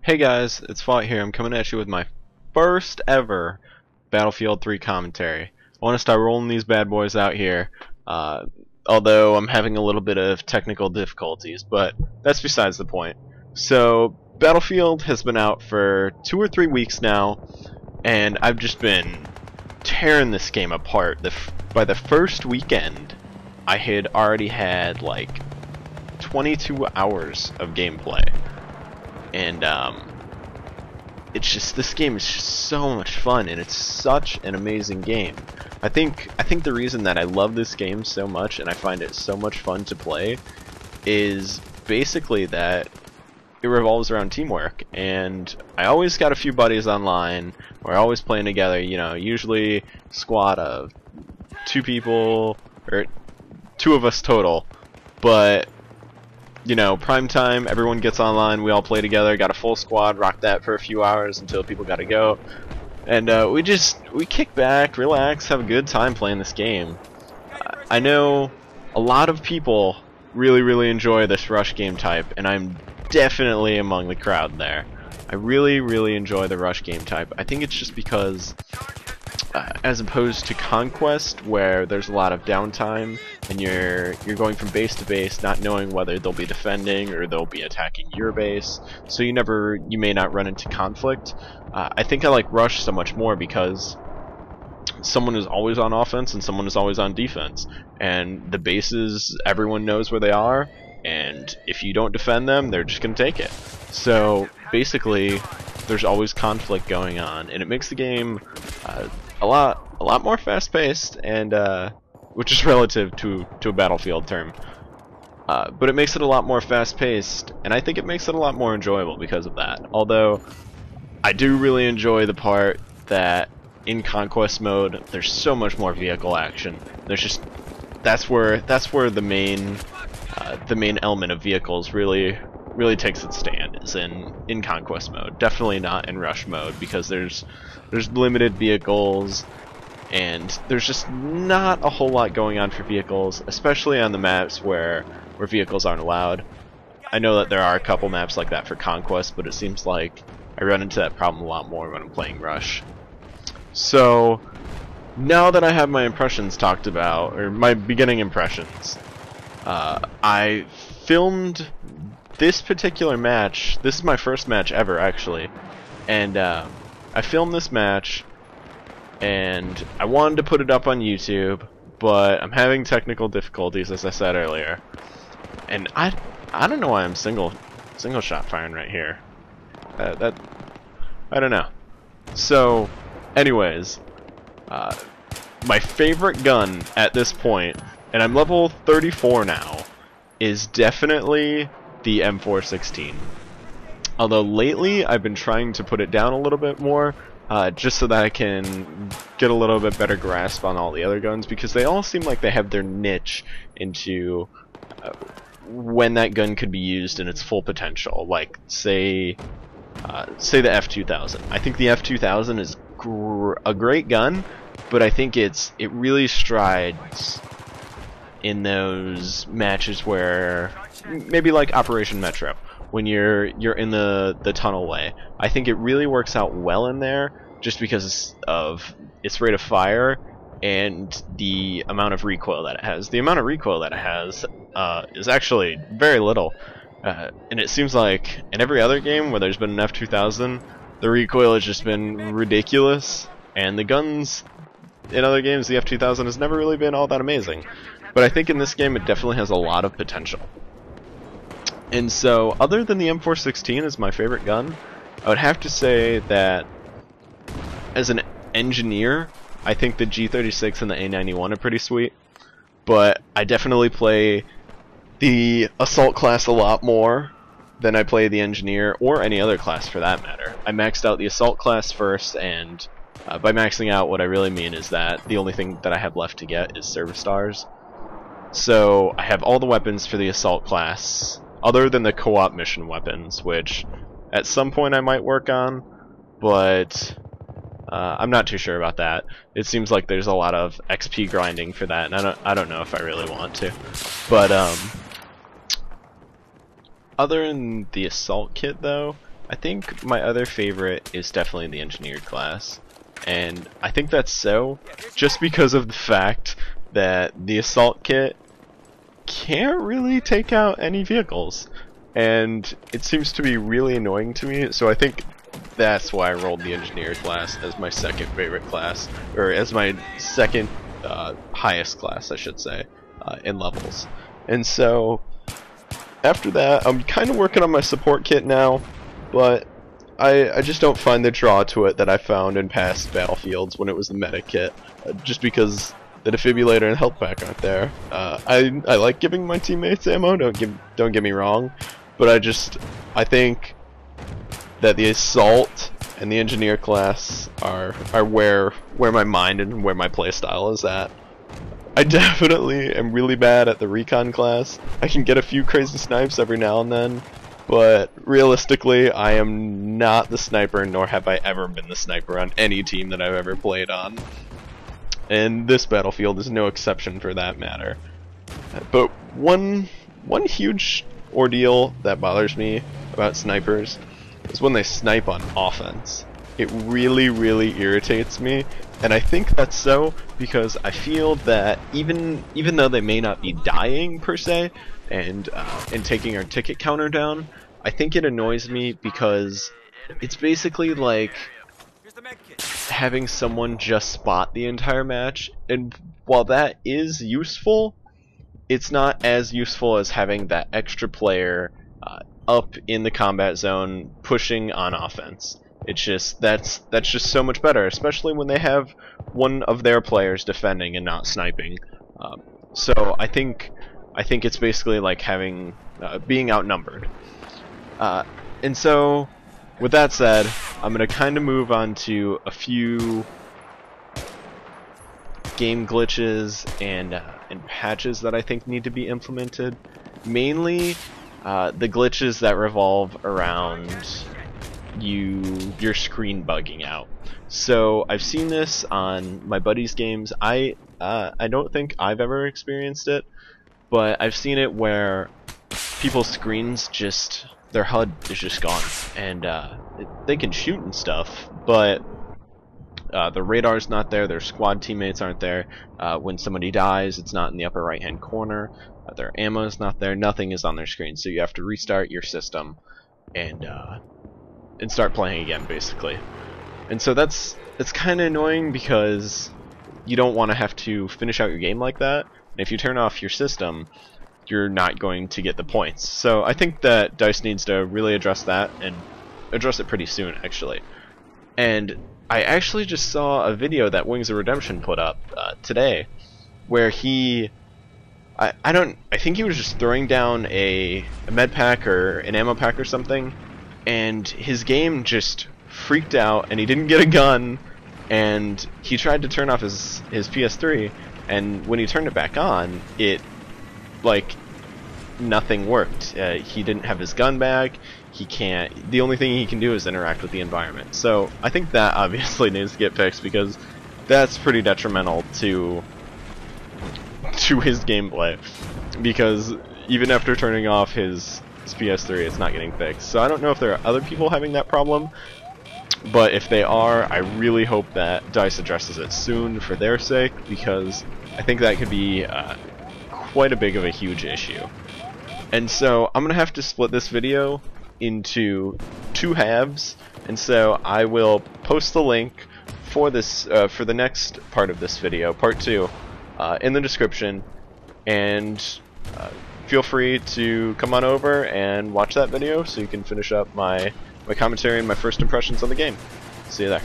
Hey guys, it's Fought here. I'm coming at you with my first ever Battlefield 3 commentary. I want to start rolling these bad boys out here, although I'm having a little bit of technical difficulties, but that's besides the point. So, Battlefield has been out for 2 or 3 weeks now, and I've just been tearing this game apart. By the first weekend, I had already had like 22 hours of gameplay. And it's just, this game is just so much fun, and it's such an amazing game. I think the reason that I love this game so much and I find it so much fun to play is basically that it revolves around teamwork, and I always got a few buddies online. We're always playing together, you know, usually a squad of 2 people, or 2 of us total, but you know, prime time, everyone gets online, we all play together, got a full squad, rock that for a few hours until people gotta go. And we kick back, relax, have a good time playing this game. I know a lot of people really enjoy this rush game type, and I'm definitely among the crowd there. I really enjoy the rush game type. I think it's just because as opposed to Conquest, where there's a lot of downtime and you're going from base to base, not knowing whether they'll be defending or they'll be attacking your base, so you may not run into conflict. I think I like Rush so much more because someone is always on offense and someone is always on defense, and the bases, everyone knows where they are, and if you don't defend them, they're just gonna take it. So basically, there's always conflict going on, and it makes the game a lot more fast-paced, and which is relative to a Battlefield term. But it makes it a lot more fast-paced, and I think it makes it a lot more enjoyable because of that. Although I do really enjoy the part that in Conquest mode, there's so much more vehicle action. That's where the main element of vehicles really takes its stand, is in Conquest mode. Definitely not in Rush mode, because there's limited vehicles, and there's just not a whole lot going on for vehicles, especially on the maps where vehicles aren't allowed. I know that there are a couple maps like that for Conquest, but it seems like I run into that problem a lot more when I'm playing Rush. So now that I have my impressions talked about, or my beginning impressions, I filmed this particular match. This is my first match ever, actually, and I filmed this match, and I wanted to put it up on YouTube, but I'm having technical difficulties, as I said earlier, and I don't know why I'm single shot firing right here. I don't know. So, anyways, my favorite gun at this point, and I'm level 34 now, is definitely the M416. Although lately I've been trying to put it down a little bit more, just so that I can get a little bit better grasp on all the other guns, because they all seem like they have their niche into when that gun could be used in its full potential. Like say the F2000. I think the F2000 is a great gun, but I think it really strides in those matches where, maybe like Operation Metro, when you're in the tunnel way. I think it really works out well in there, just because of its rate of fire and the amount of recoil that it has. The amount of recoil that it has is actually very little, and it seems like in every other game where there's been an F2000, the recoil has just been ridiculous, and the guns in other games, the F2000 has never really been all that amazing. But I think in this game it definitely has a lot of potential. And so, other than the M416 as my favorite gun, I would have to say that as an engineer, I think the G36 and the A91 are pretty sweet. But I definitely play the Assault class a lot more than I play the Engineer, or any other class for that matter. I maxed out the Assault class first, and by maxing out, what I really mean is that the only thing that I have left to get is Service Stars. So I have all the weapons for the Assault class, other than the co-op mission weapons, which at some point I might work on, but I'm not too sure about that. It seems like there's a lot of XP grinding for that, and I don't know if I really want to. But other than the Assault kit, though, I think my other favorite is definitely the engineered class, and I think that's so just because of the fact that the assault kit can't really take out any vehicles, and it seems to be really annoying to me, so I think that's why I rolled the engineer class as my second favorite class, or as my second highest class, I should say, in levels. And so after that, I'm kind of working on my support kit now, but I just don't find the draw to it that I found in past Battlefields when it was the meta kit, just because the defibrillator and health pack aren't there. I like giving my teammates ammo, don't get me wrong, but I think that the assault and the engineer class are where my mind and where my playstyle is at. I definitely am really bad at the recon class. I can get a few crazy snipes every now and then, but realistically I am not the sniper, nor have I ever been the sniper on any team that I've ever played on. And this Battlefield is no exception for that matter. But one huge ordeal that bothers me about snipers is when they snipe on offense. It really, really irritates me, and I think that's so because I feel that even though they may not be dying per se and taking our ticket counter down, I think it annoys me because it's basically like having someone just spot the entire match, and while that is useful, it's not as useful as having that extra player up in the combat zone pushing on offense. It's just that's just so much better, especially when they have one of their players defending and not sniping. So I think it's basically like having being outnumbered. And so with that said, I'm gonna kind of move on to a few game glitches and patches that I think need to be implemented. Mainly the glitches that revolve around your screen bugging out. So I've seen this on my buddies' games. I don't think I've ever experienced it, but I've seen it where people's screens just, their HUD is just gone, and they can shoot and stuff, but the radar's not there, their squad teammates aren't there. When somebody dies, it's not in the upper right hand corner. Their ammo is not there, nothing is on their screen, so you have to restart your system and start playing again, basically. And so that's kind of annoying because you don't want to have to finish out your game like that, and if you turn off your system, you're not going to get the points. So I think that DICE needs to really address that, and address it pretty soon, actually. And I actually just saw a video that Wings of Redemption put up today, where I think he was just throwing down a med pack or an ammo pack or something, and his game just freaked out, and he didn't get a gun, and he tried to turn off his PS3, and when he turned it back on, it, like, nothing worked. He didn't have his gun back. He can't, the only thing he can do is interact with the environment. So I think that obviously needs to get fixed, because that's pretty detrimental to his gameplay, because even after turning off his PS3, it's not getting fixed. So I don't know if there are other people having that problem, but if they are, I really hope that DICE addresses it soon for their sake, because I think that could be quite a big of a huge issue. And so I'm gonna have to split this video into two halves, and so I will post the link for this for the next part of this video, part 2, in the description, and feel free to come on over and watch that video so you can finish up my commentary and my first impressions on the game. See you there.